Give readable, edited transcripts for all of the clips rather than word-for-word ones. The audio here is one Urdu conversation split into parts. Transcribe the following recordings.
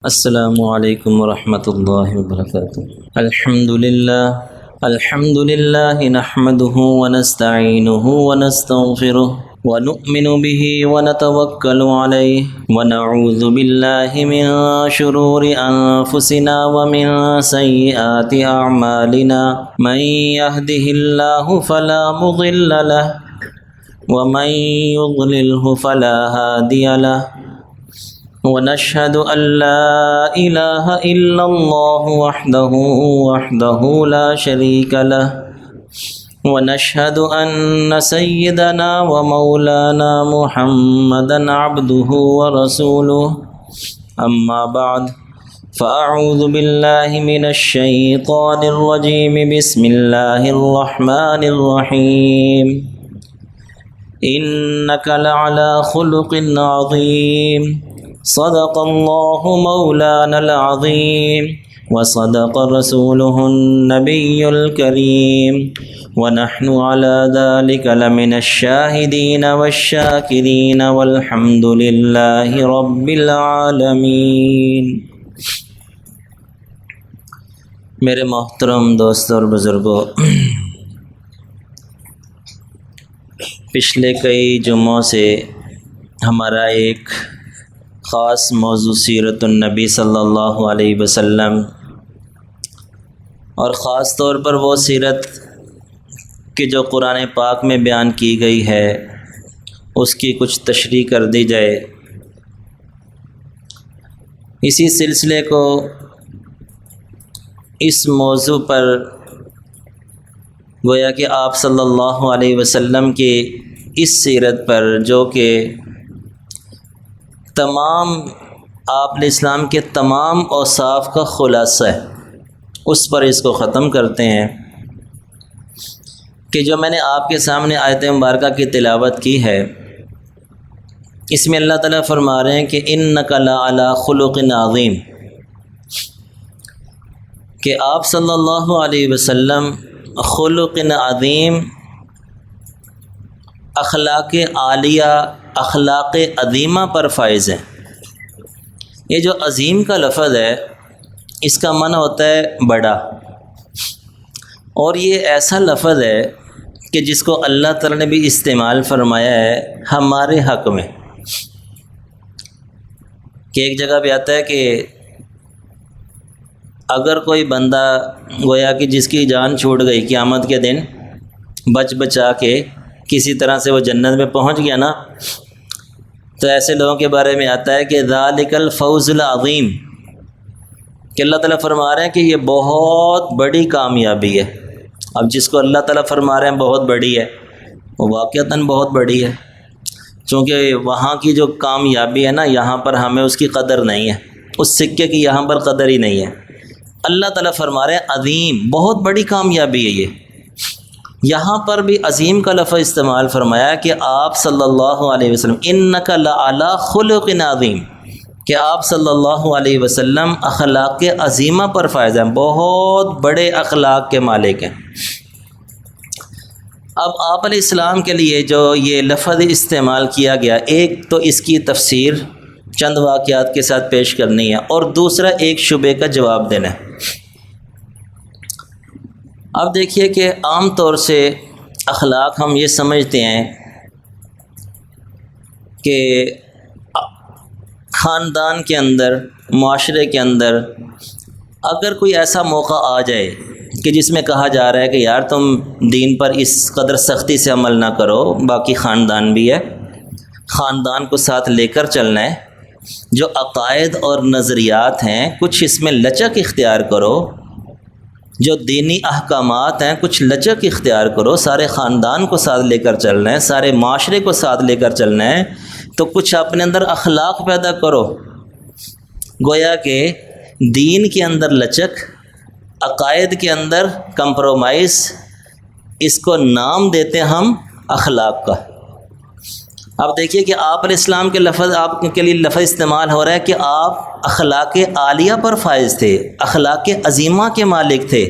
السلام علیکم ورحمۃ اللہ وبرکاتہ۔ الحمد للہ نحمده ونستعینه ونستغفره ونؤمن به ونتوکل علیہ ونعوذ باللہ من شرور انفسنا ومن سیئات اعمالنا من يهده اللہ فلا مضل له ومن يضلله فلا هادی له ونشهد أن لا إله إلا الله وحده لا شريك له ونشهد أن سيدنا ومولانا محمدا عبده ورسوله أما بعد فأعوذ بالله من الشيطان الرجيم بسم الله الرحمن الرحيم إنك لعلى خلق عظيم صدق الله مولانا العظيم وصدق رسوله النبي الكريم ونحن على ذلك لمن الشاهدين والشاكرين والحمد لله رب العالمين۔ میرے محترم دوستوں اور بزرگوں، پچھلے کئی جمعوں سے ہمارا ایک خاص موضوع سیرت النبی صلی اللہ علیہ وسلم اور خاص طور پر وہ سیرت کہ جو قرآن پاک میں بیان کی گئی ہے اس کی کچھ تشریح کر دی جائے۔ اسی سلسلے کو اس موضوع پر گویا کہ آپ صلی اللہ علیہ وسلم کی اس سیرت پر جو کہ تمام آپ علیہ السلام کے تمام اوصاف کا خلاصہ ہے، اس پر اس کو ختم کرتے ہیں کہ جو میں نے آپ کے سامنے آیت مبارکہ کی تلاوت کی ہے، اس میں اللہ تعالیٰ فرما رہے ہیں کہ انک لعلی خلق عظیم، کہ آپ صلی اللہ علیہ وسلم خلق عظیم، اخلاق عالیہ، اخلاق عظیمہ پر فائز ہیں۔ یہ جو عظیم کا لفظ ہے اس کا معنی ہوتا ہے بڑا، اور یہ ایسا لفظ ہے کہ جس کو اللہ تعالیٰ نے بھی استعمال فرمایا ہے ہمارے حق میں، کہ ایک جگہ بھی آتا ہے کہ اگر کوئی بندہ گویا کہ جس کی جان چھوٹ گئی قیامت کے دن بچ بچا کے کسی طرح سے وہ جنت میں پہنچ گیا نا، تو ایسے لوگوں کے بارے میں آتا ہے کہ ذالک الفوز العظیم، کہ اللہ تعالیٰ فرما رہے ہیں کہ یہ بہت بڑی کامیابی ہے۔ اب جس کو اللہ تعالیٰ فرما رہے ہیں بہت بڑی ہے، وہ واقعتاً بہت بڑی ہے، چونکہ وہاں کی جو کامیابی ہے نا، یہاں پر ہمیں اس کی قدر نہیں ہے، اس سکے کی یہاں پر قدر ہی نہیں ہے۔ اللہ تعالیٰ فرما رہے ہیں عظیم، بہت بڑی کامیابی ہے یہ۔ یہاں پر بھی عظیم کا لفظ استعمال فرمایا کہ آپ صلی اللہ علیہ وسلم انک لعلی خلق عظیم، کہ آپ صلی اللہ علیہ وسلم اخلاق عظیمہ پر فائز ہیں، بہت بڑے اخلاق کے مالک ہیں۔ اب آپ علیہ السلام کے لیے جو یہ لفظ استعمال کیا گیا، ایک تو اس کی تفسیر چند واقعات کے ساتھ پیش کرنی ہے، اور دوسرا ایک شبہے کا جواب دینا ہے۔ اب دیکھیے کہ عام طور سے اخلاق ہم یہ سمجھتے ہیں کہ خاندان کے اندر، معاشرے کے اندر اگر کوئی ایسا موقع آ جائے کہ جس میں کہا جا رہا ہے کہ یار تم دین پر اس قدر سختی سے عمل نہ کرو، باقی خاندان بھی ہے، خاندان کو ساتھ لے کر چلنا ہے، جو عقائد اور نظریات ہیں کچھ اس میں لچک اختیار کرو، جو دینی احکامات ہیں کچھ لچک اختیار کرو، سارے خاندان کو ساتھ لے کر چلنا ہے، سارے معاشرے کو ساتھ لے کر چلنا ہے، تو کچھ اپنے اندر اخلاق پیدا کرو۔ گویا کہ دین کے اندر لچک، عقائد کے اندر کمپرومائز، اس کو نام دیتے ہم اخلاق کا۔ اب دیکھیے کہ آپ علیہ السلام کے لفظ، آپ کے لیے لفظ استعمال ہو رہا ہے کہ آپ اخلاق عالیہ پر فائز تھے، اخلاق عظیمہ کے مالک تھے،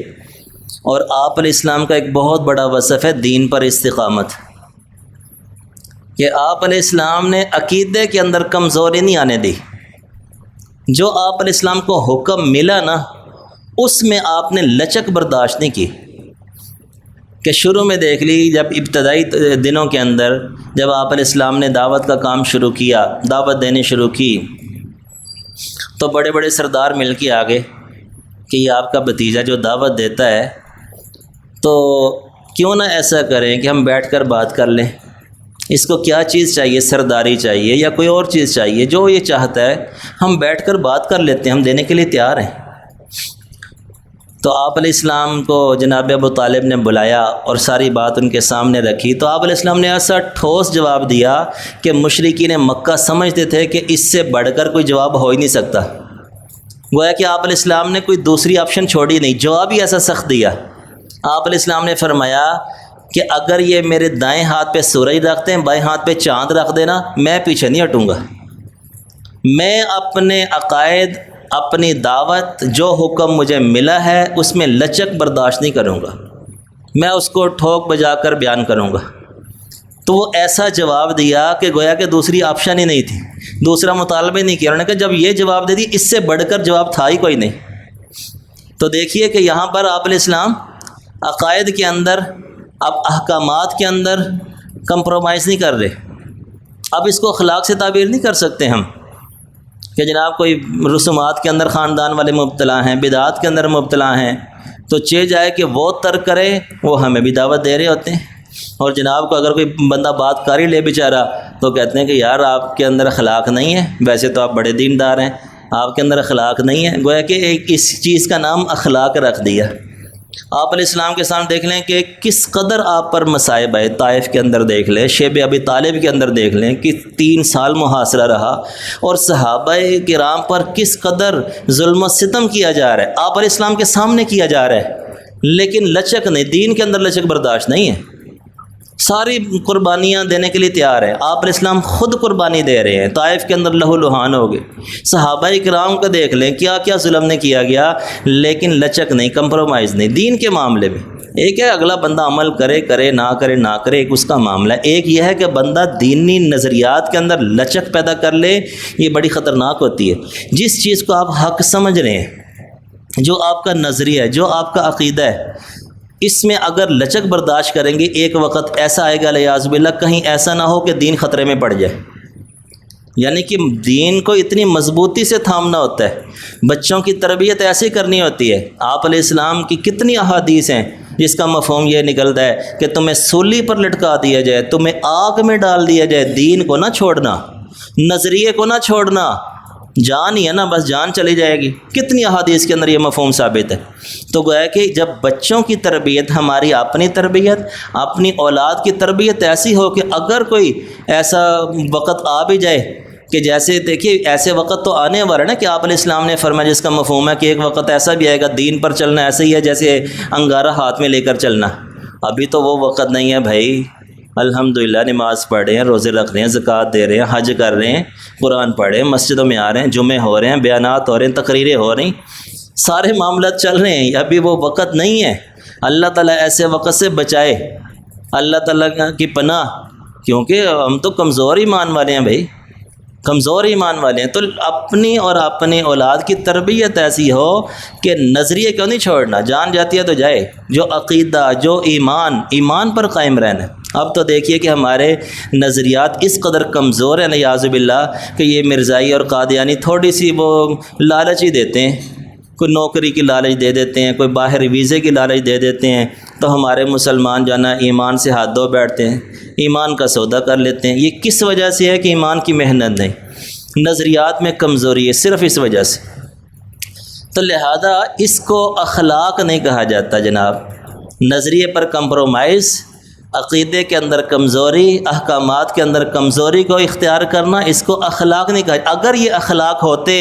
اور آپ علیہ السلام کا ایک بہت بڑا وصف ہے دین پر استقامت، کہ آپ علیہ السلام نے عقیدے کے اندر کمزوری نہیں آنے دی، جو آپ علیہ السلام کو حکم ملا نا اس میں آپ نے لچک برداشت نہیں کی کہ شروع میں دیکھ لی جب ابتدائی دنوں کے اندر جب آپ علیہ السلام نے دعوت کا کام شروع کیا، دعوت دینی شروع کی، تو بڑے بڑے سردار مل کے آگے کہ یہ آپ کا بھتیجا جو دعوت دیتا ہے تو کیوں نہ ایسا کریں کہ ہم بیٹھ کر بات کر لیں، اس کو کیا چیز چاہیے، سرداری چاہیے یا کوئی اور چیز چاہیے، جو یہ چاہتا ہے ہم بیٹھ کر بات کر لیتے ہیں، ہم دینے کے لیے تیار ہیں۔ تو آپ علیہ السلام کو جناب ابو طالب نے بلایا اور ساری بات ان کے سامنے رکھی، تو آپ علیہ السلام نے ایسا ٹھوس جواب دیا کہ مشرکین مکہ سمجھتے تھے کہ اس سے بڑھ کر کوئی جواب ہو ہی نہیں سکتا۔ گویا کہ آپ علیہ السلام نے کوئی دوسری آپشن چھوڑی نہیں، جواب ہی ایسا سخت دیا۔ آپ علیہ السلام نے فرمایا کہ اگر یہ میرے دائیں ہاتھ پہ سورج رکھ دیں، بائیں ہاتھ پہ چاند رکھ دینا، میں پیچھے نہیں ہٹوں گا۔ میں اپنے عقائد، اپنی دعوت، جو حکم مجھے ملا ہے اس میں لچک برداشت نہیں کروں گا، میں اس کو ٹھوک بجا کر بیان کروں گا۔ تو وہ ایسا جواب دیا کہ گویا کہ دوسری آپشن ہی نہیں تھی، دوسرا مطالبہ ہی نہیں کیا۔ انہوں نے کہا جب یہ جواب دے دی اس سے بڑھ کر جواب تھا ہی کوئی نہیں۔ تو دیکھیے کہ یہاں پر آپ علیہ السلام عقائد کے اندر، اب احکامات کے اندر کمپرومائز نہیں کر رہے۔ اب اس کو اخلاق سے تعبیر نہیں کر سکتے ہم کہ جناب کوئی رسومات کے اندر خاندان والے مبتلا ہیں، بدعات کے اندر مبتلا ہیں، تو چہ جائے کہ وہ ترک کرے، وہ ہمیں بھی دعوت دے رہے ہوتے ہیں۔ اور جناب کو اگر کوئی بندہ بات کر ہی لے بیچارہ تو کہتے ہیں کہ یار آپ کے اندر اخلاق نہیں ہے، ویسے تو آپ بڑے دیندار ہیں، آپ کے اندر اخلاق نہیں ہے۔ گویا کہ ایک اس چیز کا نام اخلاق رکھ دیا۔ آپ علیہ السلام کے سامنے دیکھ لیں کہ کس قدر آپ پر مصائب آئے، طائف کے اندر دیکھ لیں، شیب ابی طالب کے اندر دیکھ لیں کہ 3 سال محاصرہ رہا، اور صحابہ کرام پر کس قدر ظلم و ستم کیا جا رہا ہے، آپ علیہ السلام کے سامنے کیا جا رہا ہے، لیکن لچک نہیں، دین کے اندر لچک برداشت نہیں ہے۔ ساری قربانیاں دینے کے لیے تیار ہیں، آپ علیہ السلام خود قربانی دے رہے ہیں، طائف کے اندر لہو لہان ہو گئے۔ صحابہ کرام کو دیکھ لیں کیا کیا ظلم نے کیا گیا، لیکن لچک نہیں، کمپرومائز نہیں دین کے معاملے میں۔ ایک ہے اگلا بندہ عمل کرے کرے نہ کرے نہ کرے، ایک اس کا معاملہ ہے، ایک یہ ہے کہ بندہ دینی نظریات کے اندر لچک پیدا کر لے، یہ بڑی خطرناک ہوتی ہے۔ جس چیز کو آپ حق سمجھ رہے ہیں، جو آپ کا نظریہ ہے، جو آپ کا عقیدہ ہے، اس میں اگر لچک برداشت کریں گے، ایک وقت ایسا آئے گا الیاذ باللہ کہیں ایسا نہ ہو کہ دین خطرے میں پڑ جائے۔ یعنی کہ دین کو اتنی مضبوطی سے تھامنا ہوتا ہے، بچوں کی تربیت ایسی کرنی ہوتی ہے۔ آپ علیہ السلام کی کتنی احادیث ہیں جس کا مفہوم یہ نکلتا ہے کہ تمہیں سولی پر لٹکا دیا جائے، تمہیں آگ میں ڈال دیا جائے، دین کو نہ چھوڑنا، نظریے کو نہ چھوڑنا، جان ہی ہے نا، بس جان چلی جائے گی۔ کتنی احادیث کے اندر یہ مفہوم ثابت ہے۔ تو گویا کہ جب بچوں کی تربیت، ہماری اپنی تربیت، اپنی اولاد کی تربیت ایسی ہو کہ اگر کوئی ایسا وقت آ بھی جائے کہ جیسے دیکھیے ایسے وقت تو آنے والا ہے نا کہ آپ علیہ السلام نے فرمایا جس کا مفہوم ہے کہ ایک وقت ایسا بھی آئے گا دین پر چلنا ایسا ہی ہے جیسے انگارہ ہاتھ میں لے کر چلنا۔ ابھی تو وہ وقت نہیں ہے بھائی، الحمدللہ نماز پڑھ رہے ہیں، روزے رکھ رہے ہیں، زکوٰۃ دے رہے ہیں، حج کر رہے ہیں، قرآن پڑھ رہے ہیں، مسجدوں میں آ رہے ہیں، جمعے ہو رہے ہیں، بیانات ہو رہے ہیں، تقریریں ہو رہی ہیں، سارے معاملات چل رہے ہیں۔ ابھی وہ وقت نہیں ہے۔ اللہ تعالیٰ ایسے وقت سے بچائے، اللہ تعالیٰ کی پناہ، کیونکہ ہم تو کمزور ایمان والے ہیں بھائی، کمزور ایمان والے ہیں۔ تو اپنی اور اپنی اولاد کی تربیت ایسی ہو کہ نظریے کیوں نہیں چھوڑنا، جان جاتی ہے تو جائے، جو عقیدہ، جو ایمان پر قائم رہنا۔ اب تو دیکھیے کہ ہمارے نظریات اس قدر کمزور ہیں نعوذ باللہ کہ یہ مرزائی اور قادیانی تھوڑی سی وہ لالچ ہی دیتے ہیں، کوئی نوکری کی لالچ دے دیتے ہیں، کوئی باہر ویزے کی لالچ دے دیتے ہیں، تو ہمارے مسلمان جو ہے نا ایمان سے ہاتھ دھو بیٹھتے ہیں، ایمان کا سودا کر لیتے ہیں۔ یہ کس وجہ سے ہے کہ ایمان کی محنت نہیں، نظریات میں کمزوری ہے، صرف اس وجہ سے۔ تو لہذا اس کو اخلاق نہیں کہا جاتا جناب، نظریے پر کمپرومائز، عقیدے کے اندر کمزوری، احکامات کے اندر کمزوری کو اختیار کرنا، اس کو اخلاق نہیں کہا۔ اگر یہ اخلاق ہوتے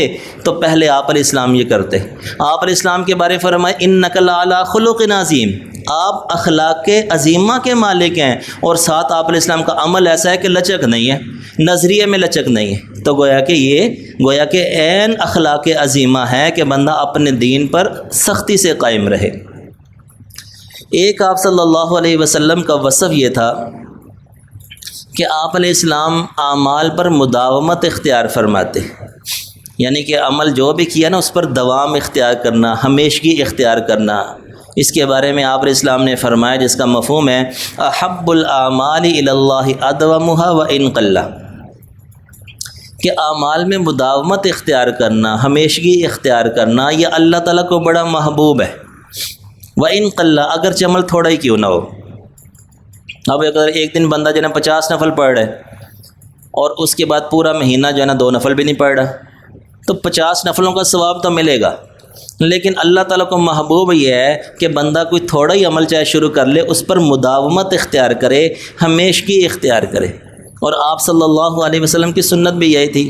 تو پہلے آپ علیہ السلام یہ کرتے۔ آپ علیہ السلام کے بارے فرمائے انک لعلی خلق عظیم، آپ اخلاق عظیمہ کے مالک ہیں، اور ساتھ آپ علیہ السلام کا عمل ایسا ہے کہ لچک نہیں ہے، نظریے میں لچک نہیں ہے۔ تو گویا کہ عین اخلاق عظیمہ ہے کہ بندہ اپنے دین پر سختی سے قائم رہے۔ ایک آپ صلی اللہ علیہ وسلم کا وصف یہ تھا کہ آپ علیہ السلام اعمال پر مداومت اختیار فرماتے، یعنی کہ عمل جو بھی کیا نا اس پر دوام اختیار کرنا، ہمیشگی اختیار کرنا، اس کے بارے میں آپ علیہ السلام نے فرمایا، جس کا مفہوم ہے احب الاعمال الی اللہ ادومها وان قل، کہ اعمال میں مداومت اختیار کرنا، ہمیشگی اختیار کرنا، یہ اللہ تعالیٰ کو بڑا محبوب ہے۔ وان قل، اگرچہ عمل تھوڑا ہی کیوں نہ ہو۔ اب اگر ایک دن بندہ جو ہے نا 50 نفل پڑھ رہا ہے اور اس کے بعد پورا مہینہ جو ہے نا 2 نفل بھی نہیں پڑھ رہا، تو 50 نفلوں کا ثواب تو ملے گا، لیکن اللہ تعالیٰ کو محبوب یہ ہے کہ بندہ کوئی تھوڑا ہی عمل چاہے شروع کر لے، اس پر مداومت اختیار کرے، ہمیشگی اختیار کرے۔ اور آپ صلی اللہ علیہ وسلم کی سنت بھی یہی تھی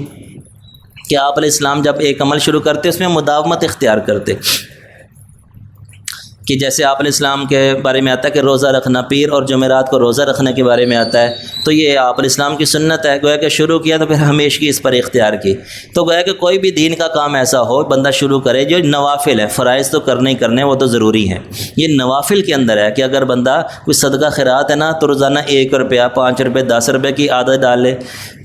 کہ آپ علیہ السلام جب ایک عمل شروع کرتے اس میں مداومت اختیار کرتے، کہ جیسے آپ علیہ السلام کے بارے میں آتا ہے کہ روزہ رکھنا، پیر اور جمعرات کو روزہ رکھنے کے بارے میں آتا ہے، تو یہ آپ علیہ السلام کی سنت ہے، گویا کہ شروع کیا تو پھر ہمیشگی اس پر اختیار کی۔ تو گویا کہ کوئی بھی دین کا کام ایسا ہو بندہ شروع کرے جو نوافل ہے، فرائض تو کرنے ہی کرنے، وہ تو ضروری ہیں، یہ نوافل کے اندر ہے کہ اگر بندہ کوئی صدقہ خیرات ہے نا تو روزانہ 1 روپیہ، 5 روپے، 10 روپے کی عادت ڈال لے،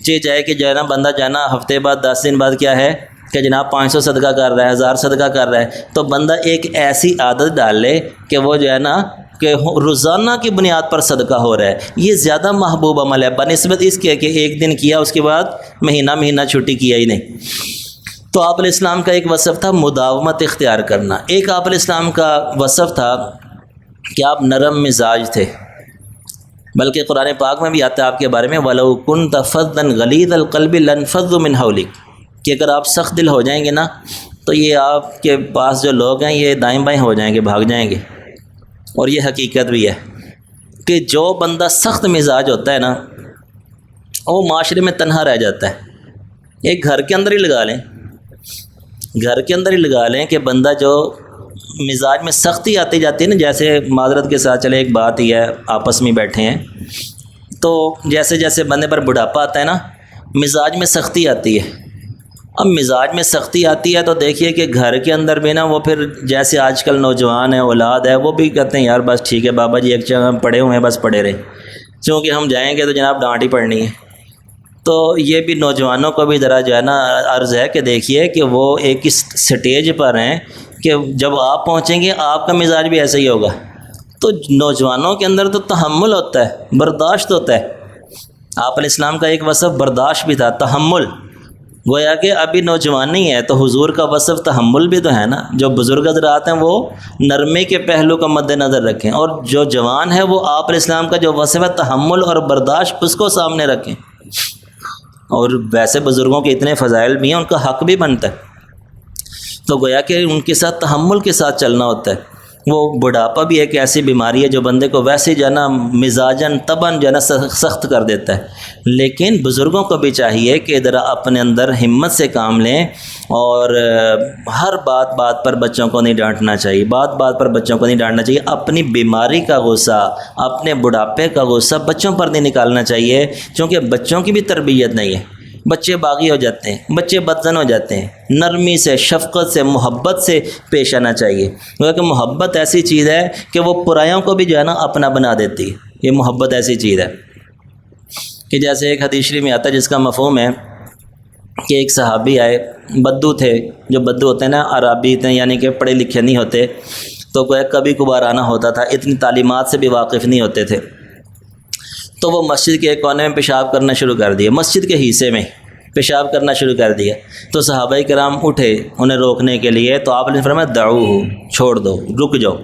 چاہے کہ جو ہے نا بندہ جانا ہفتے بعد 10 دن بعد کیا ہے کہ جناب 500 صدقہ کر رہا ہے، 1000 صدقہ کر رہا ہے، تو بندہ ایک ایسی عادت ڈال لے کہ وہ جو ہے نا کہ روزانہ کی بنیاد پر صدقہ ہو رہا ہے، یہ زیادہ محبوب عمل ہے بنسبت اس کے کہ ایک دن کیا اس کے بعد مہینہ چھٹی کیا ہی نہیں۔ تو آپ علیہ السلام کا ایک وصف تھا مداومت اختیار کرنا، ایک آپ علیہ السلام کا وصف تھا کہ آپ نرم مزاج تھے، بلکہ قرآن پاک میں بھی آتا ہے آپ کے بارے میں وَلَوْ كُنْتَ فَظًّا غَلِيظَ الْقَلْبِ لَانفَضُّوا مِنْ حَوْلِكَ، کہ اگر آپ سخت دل ہو جائیں گے نا تو یہ آپ کے پاس جو لوگ ہیں یہ دائیں بائیں ہو جائیں گے، بھاگ جائیں گے۔ اور یہ حقیقت بھی ہے کہ جو بندہ سخت مزاج ہوتا ہے نا وہ معاشرے میں تنہا رہ جاتا ہے۔ ایک گھر کے اندر ہی لگا لیں کہ بندہ جو مزاج میں سختی آتی جاتی ہے نا، جیسے معذرت کے ساتھ چلے ایک بات ہی ہے، آپس میں بیٹھے ہیں تو جیسے جیسے بندے پر بڑھاپا آتا ہے نا مزاج میں سختی آتی ہے۔ اب مزاج میں سختی آتی ہے تو دیکھیے کہ گھر کے اندر بھی نا وہ پھر جیسے آج کل نوجوان ہیں، اولاد ہے، وہ بھی کہتے ہیں یار بس ٹھیک ہے بابا جی ایک جگہ پڑے ہوئے ہیں بس پڑے رہے، چونکہ ہم جائیں گے تو جناب ڈانٹ ہی پڑنی ہے۔ تو یہ بھی نوجوانوں کو بھی ذرا جو ہے نا عرض ہے کہ دیکھیے کہ وہ ایک اس سٹیج پر ہیں کہ جب آپ پہنچیں گے آپ کا مزاج بھی ایسا ہی ہوگا۔ تو نوجوانوں کے اندر تو تحمل ہوتا ہے، برداشت ہوتا ہے۔ آپ علیہ السلام کا ایک وصف برداشت بھی تھا، تحمل، گویا کہ ابھی نوجوان نہیں ہے تو حضور کا وصف تحمل بھی تو ہے نا۔ جو بزرگ حضرات ہیں وہ نرمی کے پہلو کا مد نظر رکھیں، اور جو جوان ہے وہ آپ علیہ السلام کا جو وصف ہے تحمل اور برداشت اس کو سامنے رکھیں۔ اور ویسے بزرگوں کے اتنے فضائل بھی ہیں، ان کا حق بھی بنتا ہے، تو گویا کہ ان کے ساتھ تحمل کے ساتھ چلنا ہوتا ہے۔ وہ بڑھاپا بھی ایک ایسی بیماری ہے جو بندے کو ویسے جو ہے نا مزاجاً طبعاً جو ہے نا سخت کر دیتا ہے، لیکن بزرگوں کو بھی چاہیے کہ ذرا اپنے اندر ہمت سے کام لیں، اور ہر بات پر بچوں کو نہیں ڈانٹنا چاہیے، بات پر بچوں کو نہیں ڈانٹنا چاہیے، اپنی بیماری کا غصہ، اپنے بڑھاپے کا غصہ بچوں پر نہیں نکالنا چاہیے، کیونکہ بچوں کی بھی تربیت نہیں ہے، بچے باغی ہو جاتے ہیں، بچے بدزن ہو جاتے ہیں۔ نرمی سے، شفقت سے، محبت سے پیش آنا چاہیے، کیونکہ محبت ایسی چیز ہے کہ وہ پرایوں کو بھی جو ہے نا اپنا بنا دیتی ہے۔ یہ محبت ایسی چیز ہے کہ جیسے ایک حدیث شریف میں آتا ہے جس کا مفہوم ہے کہ ایک صحابی آئے، بدو تھے، جو بدو ہوتے ہیں نا عربی تھے، یعنی کہ پڑھے لکھے نہیں ہوتے، تو کبھی کبھار آنا ہوتا تھا، اتنی تعلیمات سے بھی واقف نہیں ہوتے تھے، تو وہ مسجد کے ایک کونے میں پیشاب کرنا شروع کر دیا، مسجد کے حصے میں پیشاب کرنا شروع کر دیا۔ تو صحابہ کرام اٹھے انہیں روکنے کے لیے، تو آپ نے فرمایا دعوہ، چھوڑ دو، رک جاؤ۔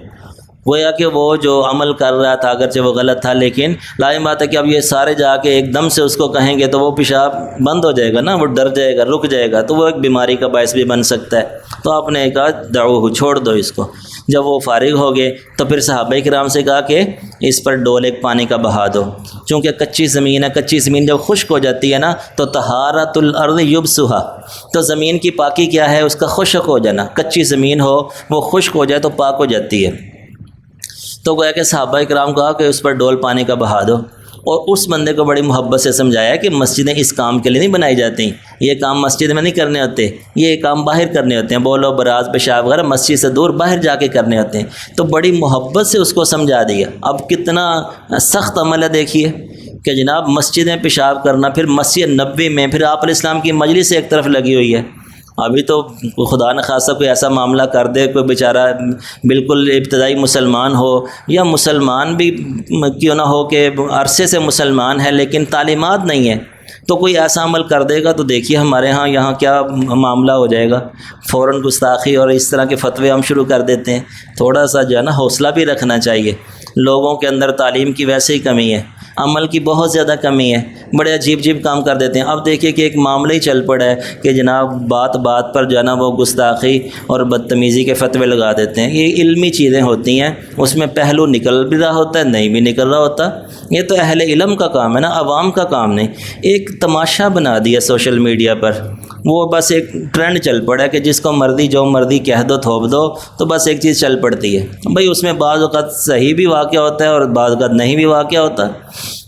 گویا کہ وہ جو عمل کر رہا تھا اگرچہ وہ غلط تھا، لیکن لازم بات ہے کہ اب یہ سارے جا کے ایک دم سے اس کو کہیں گے تو وہ پیشاب بند ہو جائے گا نا، وہ ڈر جائے گا، رک جائے گا، تو وہ ایک بیماری کا باعث بھی بن سکتا ہے۔ تو آپ نے کہا دعوہ، چھوڑ دو اس کو۔ جب وہ فارغ ہو گئے تو پھر صحابہ کرام سے کہا کہ اس پر ڈول ایک پانی کا بہا دو، چونکہ کچی زمین ہے، کچی زمین جب خشک ہو جاتی ہے نا تو طہارت الارض یبسھا، تو زمین کی پاکی کیا ہے، اس کا خشک ہو جانا، کچی زمین ہو وہ خشک ہو جائے تو پاک ہو جاتی ہے۔ تو گویا کہ صحابہ کرام کہا کہ اس پر ڈول پانی کا بہا دو، اور اس بندے کو بڑی محبت سے سمجھایا کہ مسجدیں اس کام کے لیے نہیں بنائی جاتی، یہ کام مسجد میں نہیں کرنے ہوتے، یہ کام باہر کرنے ہوتے ہیں، بولو براز پیشاب وغیرہ مسجد سے دور باہر جا کے کرنے ہوتے ہیں۔ تو بڑی محبت سے اس کو سمجھا دیا۔ اب کتنا سخت عمل ہے دیکھیے کہ جناب مسجد میں پیشاب کرنا، پھر مسجد نبوی میں، پھر آپ علیہ السلام کی مجلس ایک طرف لگی ہوئی ہے، ابھی تو خدا نخواستہ کوئی ایسا معاملہ کر دے، کوئی بیچارہ بالکل ابتدائی مسلمان ہو، یا مسلمان بھی کیوں نہ ہو کہ عرصے سے مسلمان ہے لیکن تعلیمات نہیں ہے، تو کوئی ایسا عمل کر دے گا تو دیکھیے ہمارے یہاں کیا معاملہ ہو جائے گا، فوراً گستاخی اور اس طرح کے فتوے ہم شروع کر دیتے ہیں۔ تھوڑا سا جو ہے نا حوصلہ بھی رکھنا چاہیے۔ لوگوں کے اندر تعلیم کی ویسے ہی کمی ہے، عمل کی بہت زیادہ کمی ہے، بڑے عجیب کام کر دیتے ہیں۔ اب دیکھیے کہ ایک معاملہ ہی چل پڑا ہے کہ جناب بات پر جو ہے نا وہ گستاخی اور بدتمیزی کے فتوے لگا دیتے ہیں۔ یہ علمی چیزیں ہوتی ہیں، اس میں پہلو نکل بھی رہا ہوتا ہے، نہیں بھی نکل رہا ہوتا۔ یہ تو اہل علم کا کام ہے نا، عوام کا کام نہیں۔ ایک تماشا بنا دیا سوشل میڈیا پر، وہ بس ایک ٹرینڈ چل پڑا ہے کہ جس کو مرضی جو مرضی کہہ دو تھوپ دو، تو بس ایک چیز چل پڑتی ہے بھئی۔ اس میں بعض اوقات صحیح بھی واقعہ ہوتا ہے اور بعض اوقات نہیں بھی واقعہ ہوتا،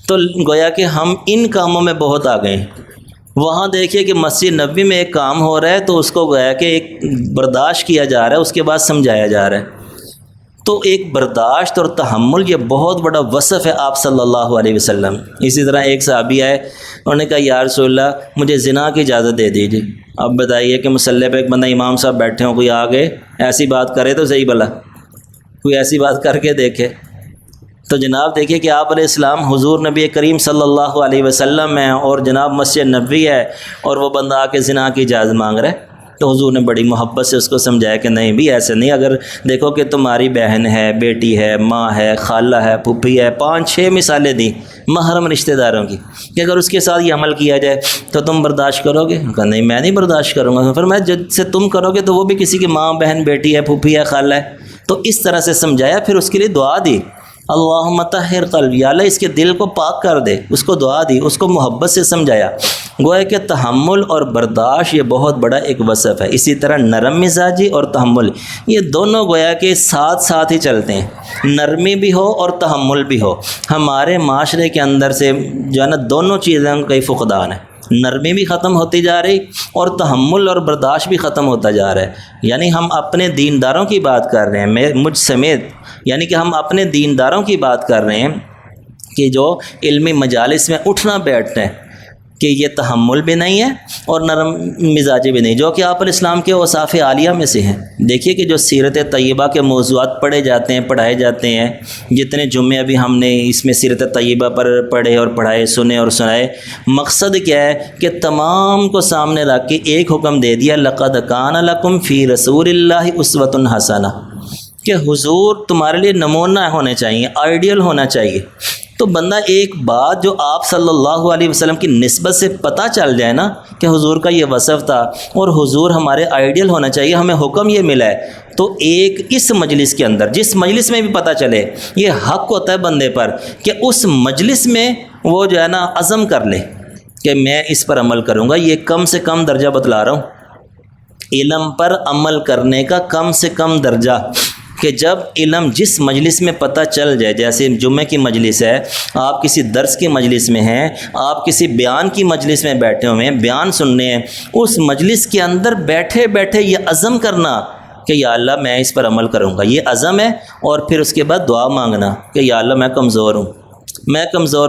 تو گویا کہ ہم ان کاموں میں بہت آ گئے ہیں۔ وہاں دیکھیے کہ مسجد نبوی میں ایک کام ہو رہا ہے تو اس کو گویا کہ ایک برداشت کیا جا رہا ہے، اس کے بعد سمجھایا جا رہا ہے۔ تو ایک برداشت اور تحمل یہ بہت بڑا وصف ہے آپ صلی اللہ علیہ وسلم۔ اسی طرح ایک صحابی آئے، انہوں نے کہا یا رسول اللہ مجھے زنا کی اجازت دے دیجیے۔ اب بتائیے کہ مصلی پہ ایک بندہ امام صاحب بیٹھے ہوں، کوئی آگے ایسی بات کرے تو صحیح بھلا، کوئی ایسی بات کر کے دیکھے۔ تو جناب دیکھیے کہ آپ علیہ السلام حضور نبی کریم صلی اللہ علیہ وسلم ہیں اور جناب مسجد نبوی ہے، اور وہ بندہ آ کے زنا کی اجازت مانگ رہا ہے۔ تو حضور نے بڑی محبت سے اس کو سمجھایا کہ نہیں بھی ایسے نہیں، اگر دیکھو کہ تمہاری بہن ہے، بیٹی ہے، ماں ہے، خالہ ہے، پھوپھی ہے، 5-6 مثالیں دی محرم رشتہ داروں کی، کہ اگر اس کے ساتھ یہ عمل کیا جائے تو تم برداشت کرو گے؟ کہا نہیں میں نہیں برداشت کروں گا۔ فرمایا جب سے تم کرو گے تو وہ بھی کسی کی ماں، بہن، بیٹی ہے، پھوپھی ہے، خالہ ہے۔ تو اس طرح سے سمجھایا، پھر اس کے لیے دعا دی، اللہم طہر قلبی، یا اللہ اس کے دل کو پاک کر دے، اس کو دعا دی، اس کو محبت سے سمجھایا۔ گویا کہ تحمل اور برداشت یہ بہت بڑا ایک وصف ہے۔ اسی طرح نرم مزاجی اور تحمل، یہ دونوں گویا کہ ساتھ ہی چلتے ہیں، نرمی بھی ہو اور تحمل بھی ہو۔ ہمارے معاشرے کے اندر سے جو ہے نا دونوں چیزوں کا فقدان ہے، نرمی بھی ختم ہوتی جا رہی اور تحمل اور برداشت بھی ختم ہوتا جا رہا ہے۔ یعنی ہم اپنے دینداروں کی بات کر رہے ہیں، مجھ سمیت، یعنی کہ ہم اپنے دینداروں کی بات کر رہے ہیں کہ جو علمی مجالس میں اٹھنا بیٹھنا ہے، کہ یہ تحمل بھی نہیں ہے اور نرم مزاجی بھی نہیں، جو کہ آپ الاسلام کے اوصاف عالیہ میں سے ہیں۔ دیکھیے کہ جو سیرت طیبہ کے موضوعات پڑھائے جاتے ہیں، جتنے جمعے ابھی ہم نے اس میں سیرت طیبہ پر پڑھے اور پڑھائے، سنے اور سنائے، مقصد کیا ہے کہ تمام کو سامنے رکھ کے ایک حکم دے دیا، لقد کان لکم فی رسول اللہ اسوۃ حسنہ، کہ حضور تمہارے لیے نمونہ ہونے چاہیے، آئیڈیل ہونا چاہیے۔ تو بندہ ایک بات جو آپ صلی اللہ علیہ وسلم کی نسبت سے پتہ چل جائے نا کہ حضور کا یہ وصف تھا اور حضور ہمارے آئیڈیل ہونا چاہیے، ہمیں حکم یہ ملا ہے، تو ایک اس مجلس کے اندر، جس مجلس میں بھی پتہ چلے، یہ حق ہوتا ہے بندے پر کہ اس مجلس میں وہ جو ہے نا عزم کر لے کہ میں اس پر عمل کروں گا۔ یہ کم سے کم درجہ بتلا رہا ہوں، علم پر عمل کرنے کا کم سے کم درجہ، کہ جب علم جس مجلس میں پتہ چل جائے، جیسے جمعہ کی مجلس ہے، آپ کسی درس کی مجلس میں ہیں، آپ کسی بیان کی مجلس میں بیٹھے ہوئے ہیں، بیان سننے ہیں، اس مجلس کے اندر بیٹھے بیٹھے یہ عزم کرنا کہ یا اللہ میں اس پر عمل کروں گا، یہ عزم ہے۔ اور پھر اس کے بعد دعا مانگنا کہ یا اللہ میں کمزور ہوں،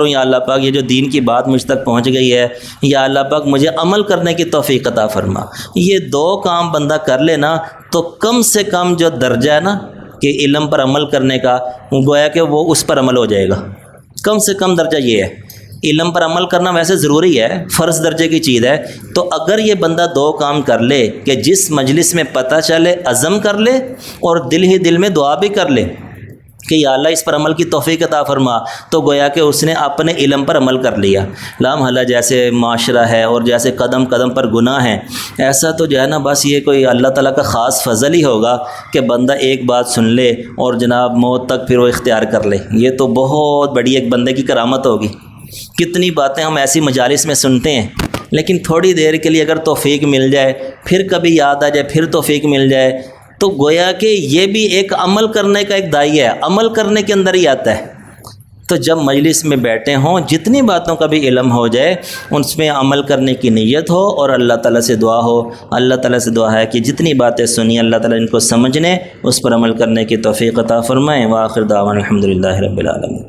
یا اللہ پاک یہ جو دین کی بات مجھ تک پہنچ گئی ہے، یا اللہ پاک مجھے عمل کرنے کی توفیق عطا فرما۔ یہ دو کام بندہ کر لے نا تو کم سے کم جو درجہ ہے نا کہ علم پر عمل کرنے کا، گویا کہ وہ اس پر عمل ہو جائے گا۔ کم سے کم درجہ یہ ہے، علم پر عمل کرنا ویسے ضروری ہے، فرض درجے کی چیز ہے، تو اگر یہ بندہ دو کام کر لے کہ جس مجلس میں پتہ چلے عزم کر لے اور دل ہی دل میں دعا بھی کر لے کہ یا اللہ اس پر عمل کی توفیق عطا فرما، تو گویا کہ اس نے اپنے علم پر عمل کر لیا۔ لا محالہ جیسے معاشرہ ہے اور جیسے قدم قدم پر گناہ ہیں، ایسا تو جو ہے نا بس یہ کوئی اللہ تعالیٰ کا خاص فضل ہی ہوگا کہ بندہ ایک بات سن لے اور جناب موت تک پھر وہ اختیار کر لے۔ یہ تو بہت بڑی ایک بندے کی کرامت ہوگی۔ کتنی باتیں ہم ایسی مجالس میں سنتے ہیں، لیکن تھوڑی دیر کے لیے اگر توفیق مل جائے، پھر کبھی یاد آ جائے، پھر توفیق مل جائے، تو گویا کہ یہ بھی ایک عمل کرنے کا ایک داعی ہے، عمل کرنے کے اندر ہی آتا ہے۔ تو جب مجلس میں بیٹھے ہوں، جتنی باتوں کا بھی علم ہو جائے، اس میں عمل کرنے کی نیت ہو اور اللہ تعالیٰ سے دعا ہو۔ اللہ تعالیٰ سے دعا ہے کہ جتنی باتیں سنی اللہ تعالیٰ ان کو سمجھنے، اس پر عمل کرنے کی توفیق عطا فرمائیں۔ وآخر دعوانا الحمدللہ رب العالمین۔